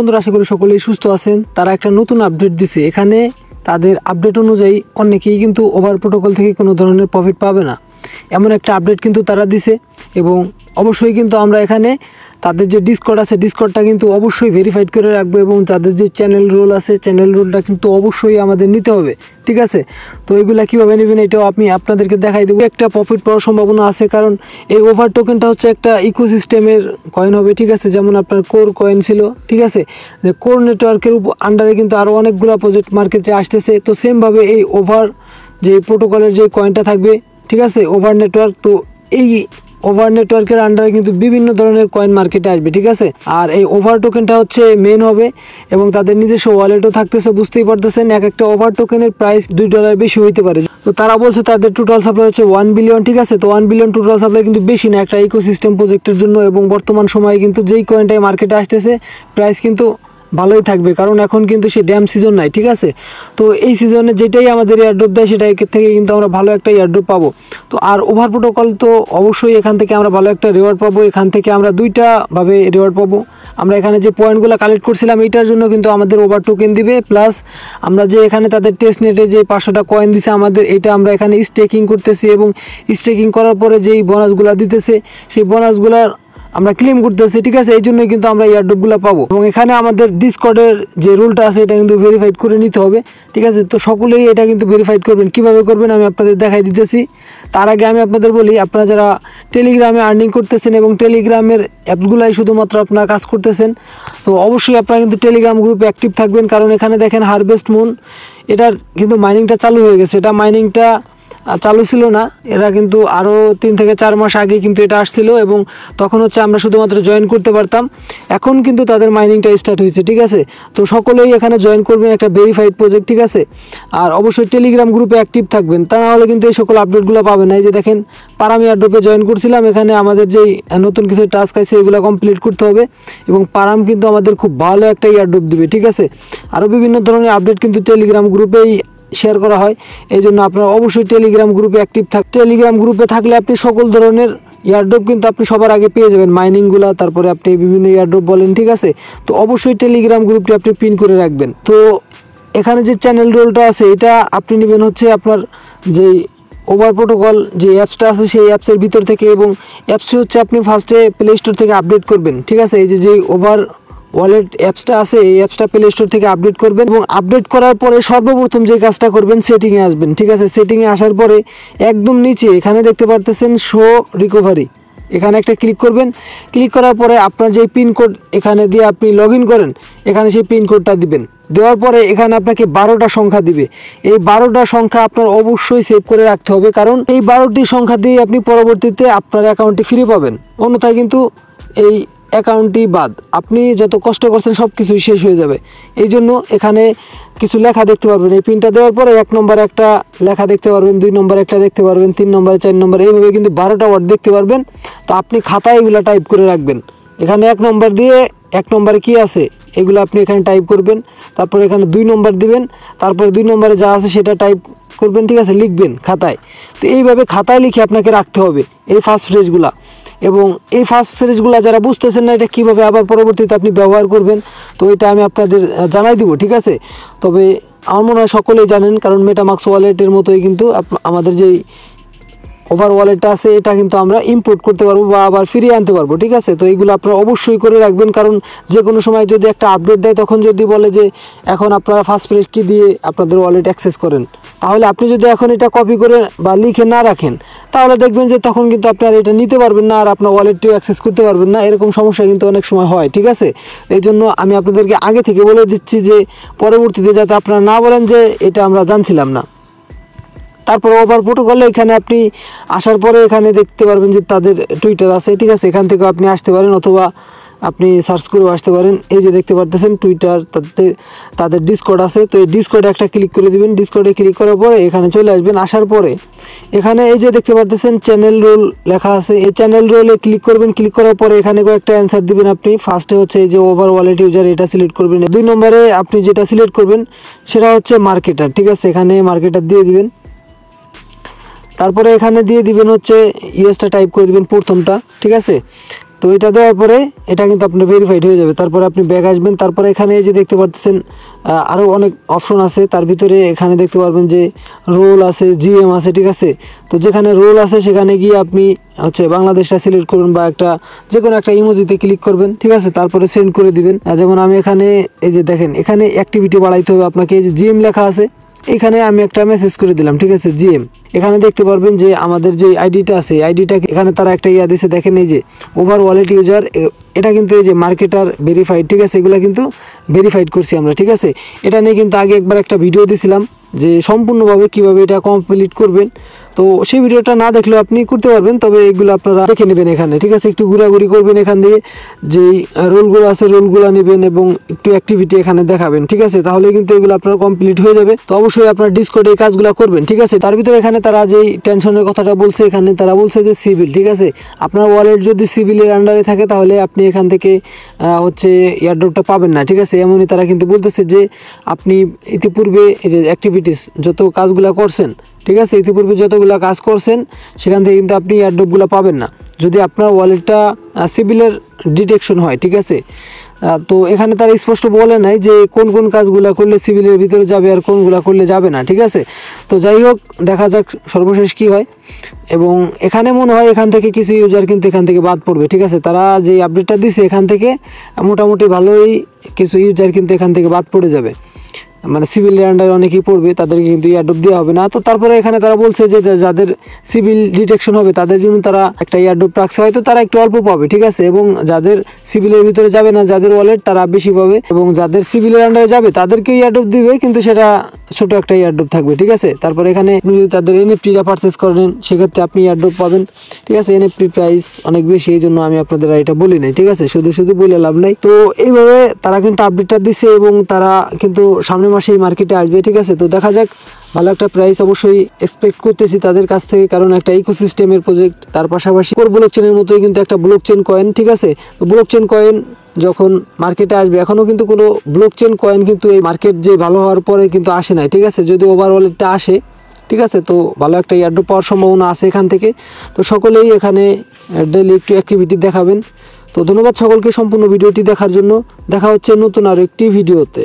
বন্ধুরা আশা করি সকলেই সুস্থ আছেন। তারা একটা নতুন আপডেট দিছে। এখানে তাদের আপডেট অনুযায়ী অনেকেই কিন্তু ওভার প্রোটোকল থেকে কোনো ধরনের প্রফিট পাবে না, এমন একটা আপডেট কিন্তু তারা দিছে। এবং অবশ্যই কিন্তু আমরা এখানে তাদের যে ডিসকর্ড আছে, ডিসকর্ডটা কিন্তু অবশ্যই ভেরিফাইড করে রাখবো এবং তাদের যে চ্যানেল রোল আছে, চ্যানেল রোলটা কিন্তু অবশ্যই আমাদের নিতে হবে, ঠিক আছে। তো এগুলা কীভাবে নেবেন এটাও আমি আপনাদেরকে দেখাই দেবো। একটা প্রফিট পাওয়ার সম্ভাবনা আছে, কারণ এই ওভার টোকেনটা হচ্ছে একটা ইকোসিস্টেমের কয়েন হবে, ঠিক আছে। যেমন আপনার কোর কয়েন ছিল, ঠিক আছে, যে কোর নেটওয়ার্কের আন্ডারে কিন্তু আরও অনেকগুলো প্রজেক্ট মার্কেটে আসতেছে। তো সেমভাবে এই ওভার যে প্রোটোকলের যে কয়েনটা থাকবে, ঠিক আছে, ওভার নেটওয়ার্ক, তো এই ওভার নেটওয়ার্কের আন্ডারে কিন্তু বিভিন্ন ধরনের কয়েন মার্কেটে আসবে, ঠিক আছে। আর এই ওভার টোকেনটা হচ্ছে মেন হবে এবং তাদের নিজস্ব ওয়ালেটও থাকতেছে। বুঝতেই পারতেছেন, এক একটা ওভার টোকেনের প্রাইস $2 বেশি হইতে পারে। তো তারা বলছে তাদের টোটাল সাপ্লাই হচ্ছে 1 বিলিয়ন, ঠিক আছে। তো 1 বিলিয়ন টোটাল সাপ্লাই কিন্তু বেশি না একটা ইকোসিস্টেম প্রজেক্টের জন্য। এবং বর্তমান সময়ে কিন্তু যেই কয়েনটাই মার্কেটে আসতেছে প্রাইস কিন্তু ভালোই থাকবে, কারণ এখন কিন্তু সে ড্যাম সিজন নাই, ঠিক আছে। তো এই সিজনে যেটাই আমাদের এয়ারড্রপ দেয় সেটাই থেকে কিন্তু আমরা ভালো একটা এয়ারড্রপ পাবো। তো আর ওভার প্রোটোকল তো অবশ্যই এখান থেকে আমরা ভালো একটা রিওয়ার্ড পাবো। এখান থেকে আমরা দুইটাভাবে রিওয়ার্ড পাবো। আমরা এখানে যে পয়েন্টগুলো কালেক্ট করছিলাম এইটার জন্য কিন্তু আমাদের ওভার টোকেন দিবে, প্লাস আমরা যে এখানে তাদের টেস্ট নেটে যে 500টা কয়েন দিছে আমাদের, এটা আমরা এখানে স্টেকিং করতেছি এবং স্টেকিং করার পরে যেই বোনাসগুলো দিতেছে সেই বোনাসগুলার আমরা ক্লেম করতেছি, ঠিক আছে। এই জন্যই কিন্তু আমরা এয়ারড্রপগুলো পাবো। এবং এখানে আমাদের ডিসকর্ডের যে রুলটা আছে এটা কিন্তু ভেরিফাইড করে নিতে হবে, ঠিক আছে। তো সকলেই এটা কিন্তু ভেরিফাইড করবেন। কিভাবে করবেন আমি আপনাদের দেখাই দিতেছি। তার আগে আমি আপনাদের বলি, আপনারা যারা টেলিগ্রামে আর্নিং করতেছেন এবং টেলিগ্রামের অ্যাপসগুলাই শুধুমাত্র আপনারা কাজ করতেছেন, তো অবশ্যই আপনারা কিন্তু টেলিগ্রাম গ্রুপে অ্যাক্টিভ থাকবেন। কারণ এখানে দেখেন হারভেস্ট মুন, এটার কিন্তু মাইনিংটা চালু হয়ে গেছে। এটা মাইনিংটা চালু ছিল না, এরা কিন্তু আরও 3 থেকে 4 মাস আগে কিন্তু এটা আসছিল এবং তখন হচ্ছে আমরা শুধুমাত্র জয়েন করতে পারতাম। এখন কিন্তু তাদের মাইনিংটা স্টার্ট হয়েছে, ঠিক আছে। তো সকলেই এখানে জয়েন করবেন, একটা ভেরিফাইড প্রজেক্ট, ঠিক আছে। আর অবশ্যই টেলিগ্রাম গ্রুপে অ্যাক্টিভ থাকবেন, তা নাহলে কিন্তু এই সকল আপডেটগুলো পাবেন না। এই যে দেখেন পারামি এয়ারড্রপে জয়েন করছিলাম, এখানে আমাদের যেই নতুন কিছু টাস্ক আছে এগুলো কমপ্লিট করতে হবে এবং পারাম কিন্তু আমাদের খুব ভালো একটা এয়ারড্রপ দিবে, ঠিক আছে। আরও বিভিন্ন ধরনের আপডেট কিন্তু টেলিগ্রাম গ্রুপেই শেয়ার করা হয়। এই জন্য আপনারা অবশ্যই টেলিগ্রাম গ্রুপে অ্যাক্টিভ টেলিগ্রাম গ্রুপে থাকলে আপনি সকল ধরনের এয়ারড্রপ কিন্তু আপনি সবার আগে পেয়ে যাবেন, মাইনিংগুলো, তারপরে আপনি বিভিন্ন এয়ারড্রপ বলেন, ঠিক আছে। তো অবশ্যই টেলিগ্রাম গ্রুপটি আপনি পিন করে রাখবেন। তো এখানে যে চ্যানেল রোলটা আছে এটা আপনি নেবেন হচ্ছে আপনার যেই ওভার প্রোটোকল যে অ্যাপসটা আছে সেই অ্যাপসের ভিতর থেকে, এবং অ্যাপসটি হচ্ছে আপনি ফার্স্টে প্লে স্টোর থেকে আপডেট করবেন, ঠিক আছে। এই যে ওভার ওয়ালেট অ্যাপসটা আছে এই অ্যাপসটা প্লে স্টোর থেকে আপডেট করবেন এবং আপডেট করার পরে সর্বপ্রথম যে কাজটা করবেন সেটিংয়ে আসবেন, ঠিক আছে। সেটিংয়ে আসার পরে একদম নিচে এখানে দেখতে পারতেছেন শো রিকভারি, এখানে একটা ক্লিক করবেন। ক্লিক করার পরে আপনার যে পিনকোড এখানে দিয়ে আপনি লগ ইন করেন, এখানে সেই পিনকোডটা দিবেন। দেওয়ার পরে এখানে আপনাকে 12টা সংখ্যা দিবে। এই 12টা সংখ্যা আপনার অবশ্যই সেভ করে রাখতে হবে, কারণ এই 12টি সংখ্যা দিয়ে আপনি পরবর্তীতে আপনার অ্যাকাউন্টটি ফিরে পাবেন। অন্যথায় কিন্তু এই অ্যাকাউন্টটি বাদ, আপনি যত কষ্ট করছেন সব কিছুই শেষ হয়ে যাবে। এই জন্য এখানে কিছু লেখা দেখতে পারবেন। এই পিনটা দেওয়ার পরে 1 নম্বরে একটা লেখা দেখতে পারবেন, 2 নম্বরে একটা দেখতে পারবেন, 3 নম্বরে, 4 নম্বরে, এইভাবে কিন্তু 12টা ওয়ার্ড দেখতে পারবেন। তো আপনি খাতায় এগুলো টাইপ করে রাখবেন। এখানে 1 নম্বর দিয়ে 1 নম্বরে কী আছে এগুলো আপনি এখানে টাইপ করবেন। তারপর এখানে 2 নম্বর দিবেন, তারপরে 2 নম্বরে যা আছে সেটা টাইপ করবেন, ঠিক আছে, লিখবেন খাতায়। তো এইভাবে খাতায় লিখে আপনাকে রাখতে হবে এই ফার্স্ট ফ্রেজগুলা। এবং এই ফার্স্ট ফ্রেজগুলো যারা বুঝতেছেন না এটা কীভাবে আবার পরবর্তীতে আপনি ব্যবহার করবেন, তো এটা আমি আপনাদের জানাই দিব, ঠিক আছে। তবে আমার মনে হয় সকলেই জানেন, কারণ মেটামাক্স ওয়ালেটের মতোই কিন্তু আমাদের যেই ওভার ওয়ালেটটা আছে এটা কিন্তু আমরা ইম্পোর্ট করতে পারবো বা আবার ফিরিয়ে আনতে পারবো, ঠিক আছে। তো এইগুলো আপনারা অবশ্যই করে রাখবেন, কারণ যে কোনো সময় যদি একটা আপডেট দেয় তখন যদি বলে যে এখন আপনারা ফার্স্ট ফ্রেজ কি দিয়ে আপনাদের ওয়ালেট অ্যাক্সেস করেন, তাহলে আপনি যদি এখন এটা কপি করে বা লিখে না রাখেন তাহলে দেখবেন যে তখন কিন্তু আপনারা এটা নিতে পারবেন না আর আপনার ওয়ালেটটিও অ্যাক্সেস করতে পারবেন না। এরকম সমস্যা কিন্তু অনেক সময় হয়, ঠিক আছে। এই জন্য আমি আপনাদেরকে আগে থেকে বলে দিচ্ছি যে পরবর্তীতে যাতে আপনারা না বলেন যে এটা আমরা জানছিলাম না। তারপর ওভার প্রোটোকলে এখানে আপনি আসার পরে এখানে দেখতে পারবেন যে তাদের টুইটার আছে, ঠিক আছে। এখান থেকে আপনি আসতে পারেন অথবা আপনি সার্চ করেও আসতে পারেন। এই যে দেখতে পারতেছেন টুইটার, তাদের ডিসকর্ড আছে। তো এই ডিসকর্ডে একটা ক্লিক করে দিবেন। ডিসকর্ডে ক্লিক করার পরে এখানে চলে আসবেন। আসার পরে এখানে এই যে দেখতে পারতেছেন চ্যানেল রোল লেখা আছে, এই চ্যানেল রোলে ক্লিক করবেন। ক্লিক করার পরে এখানে কয়েকটা অ্যান্সার দিবেন আপনি। ফার্স্টে হচ্ছে এই যে ওভার ওয়ালেট ইউজার, এটা সিলেক্ট করবেন। 2 নম্বরে আপনি যেটা সিলেক্ট করবেন সেটা হচ্ছে মার্কেটার, ঠিক আছে। এখানে মার্কেটার দিয়ে দিবেন। তারপরে এখানে দিয়ে দিবেন হচ্ছে ইউএসটা টাইপ করে দিবেন প্রথমটা, ঠিক আছে। তো এটা দেওয়ার পরে এটা কিন্তু আপনার ভেরিফাইড হয়ে যাবে। তারপরে আপনি ব্যাক আসবেন, তারপরে এখানে যে দেখতে পাচ্ছেন আরও অনেক অপশন আছে, তার ভিতরে এখানে দেখতে পারবেন যে রোল আছে, জিএম আছে, ঠিক আছে। তো যেখানে রোল আছে সেখানে গিয়ে আপনি হচ্ছে বাংলাদেশটা সিলেক্ট করবেন বা যে কোনো একটা ইমোজিতে ক্লিক করবেন, ঠিক আছে। তারপরে সেন্ড করে দিবেন। যেমন আমি এখানে এই যে দেখেন এখানে অ্যাক্টিভিটি বাড়াইতে হবে আপনাকে, এই যে জিএম লেখা আছে এখানে আমি একটা মেসেজ করে দিলাম, ঠিক আছে, জিএম। এখানে দেখতে পারবেন যে আমাদের যে আইডিটা আছে আইডিটা এখানে তারা একটা দিয়েছে, দেখেন এই যে ওভার ওয়ালেট ইউজার, এটা কিন্তু এই যে মার্কেটার ভেরিফাইড, ঠিক আছে, এগুলো কিন্তু ভেরিফাইড করছি আমরা, ঠিক আছে। এটা নিয়ে কিন্তু আগে একবার একটা ভিডিও দিয়েছিলাম যে সম্পূর্ণভাবে কিভাবে এটা কমপ্লিট করবেন। তো সেই ভিডিওটা না দেখলেও আপনি করতে পারবেন, তবে এগুলো আপনারা দেখে নেবেন এখানে, ঠিক আছে। একটু ঘোরাঘুরি করবেন, এখান দিয়ে যেই রোলগুলো আছে রোলগুলো নেবেন এবং একটু অ্যাক্টিভিটি এখানে দেখাবেন, ঠিক আছে। তাহলে কিন্তু এগুলো আপনার কমপ্লিট হয়ে যাবে। তো অবশ্যই আপনার ডিসকর্ডে এই কাজগুলো করবেন, ঠিক আছে। তার ভিতরে এখানে তারা যেই টেনশনের কথাটা বলছে, এখানে তারা বলছে যে সিভিল, ঠিক আছে। আপনার ওয়ালেট যদি সিভিলের আন্ডারে থাকে তাহলে আপনি এখান থেকে হচ্ছে এয়ারড্রপটা পাবেন না, ঠিক আছে। এমনই তারা কিন্তু বলতেছে যে আপনি ইতিপূর্বে এই যে অ্যাক্টিভিটিস যত কাজগুলো করছেন, ঠিক আছে, ইতিপূর্বে যতগুলো কাজ করছেন সেখান থেকে কিন্তু আপনি এয়ারড্রপগুলো পাবেন না যদি আপনার ওয়ালেটটা সিভিলের ডিটেকশন হয়, ঠিক আছে। তো এখানে তারা স্পষ্ট বলে নাই যে কোন কোন কাজগুলো করলে সিভিলের ভিতরে যাবে আর কোনগুলো করলে যাবে না, ঠিক আছে। তো যাই হোক, দেখা যাক সর্বশেষ কি হয়। এবং এখানে মনে হয় এখান থেকে কিছু ইউজার কিন্তু এখান থেকে বাদ পড়বে, ঠিক আছে। তারা যে আপডেটটা দিছে এখান থেকে মোটামুটি ভালোই কিছু ইউজার কিন্তু এখান থেকে বাদ পড়ে যাবে, মানে সিভিলের আন্ডারে অনেকেই পড়বে, তাদেরকে কিন্তু এয়ারড্রপ দেওয়া হবে না। তো তারপরে এখানে তারা বলছে যে যাদের সিভিল ডিটেকশন হবে তাদের জন্য তারা একটা এয়ারড্রপ রাখছে, হয়তো তারা একটু অল্প পাবে, ঠিক আছে। এবং যাদের সিভিলের ভিতরে যাবে না, যাদের ওয়ালেট, তারা বেশি পাবে। এবং যাদের সিভিলের আন্ডারে যাবে তাদেরকে এয়ারড্রপ দিবে, কিন্তু সেটা ছোট একটা এয়ারড্রপ থাকবে, ঠিক আছে। তারপরে এখানে আপনি যদি তাদের এনএফটিটা পারচেস করেন সেক্ষেত্রে আপনি এয়ারড্রপ পাবেন, ঠিক আছে। এনএফটি প্রাইস অনেক বেশি, এই জন্য আমি আপনাদের এটা বলি নাই, ঠিক আছে, শুধু শুধু বলে লাভ নাই। তো এইভাবে তারা কিন্তু আপডেটটা দিছে এবং তারা কিন্তু সামনের মাসেই মার্কেটে আসবে, ঠিক আছে। তো দেখা যাক, ভালো একটা প্রাইস অবশ্যই এক্সপেক্ট করতেছি তাদের কাছ থেকে, কারণ একটা ইকোসিস্টেমের প্রজেক্ট, তার পাশাপাশি কোর ব্লকচেনের মতোই কিন্তু একটা ব্লকচেন কয়েন, ঠিক আছে। তো ব্লকচেন কয়েন যখন মার্কেটে আসবে, এখনও কিন্তু কোনো ব্লকচেন কয়েন কিন্তু এই মার্কেট যে ভালো হওয়ার পরে কিন্তু আসে নাই, ঠিক আছে। যদি ওভারঅলটা আসে, ঠিক আছে, তো ভালো একটা এয়ারড্রপ পাওয়ার সম্ভাবনা আছে এখান থেকে। তো সকলেই এখানে ডেইলি একটু অ্যাক্টিভিটি দেখাবেন। তো ধন্যবাদ সকলকে সম্পূর্ণ ভিডিওটি দেখার জন্য। দেখা হচ্ছে নতুন আরও একটি ভিডিওতে।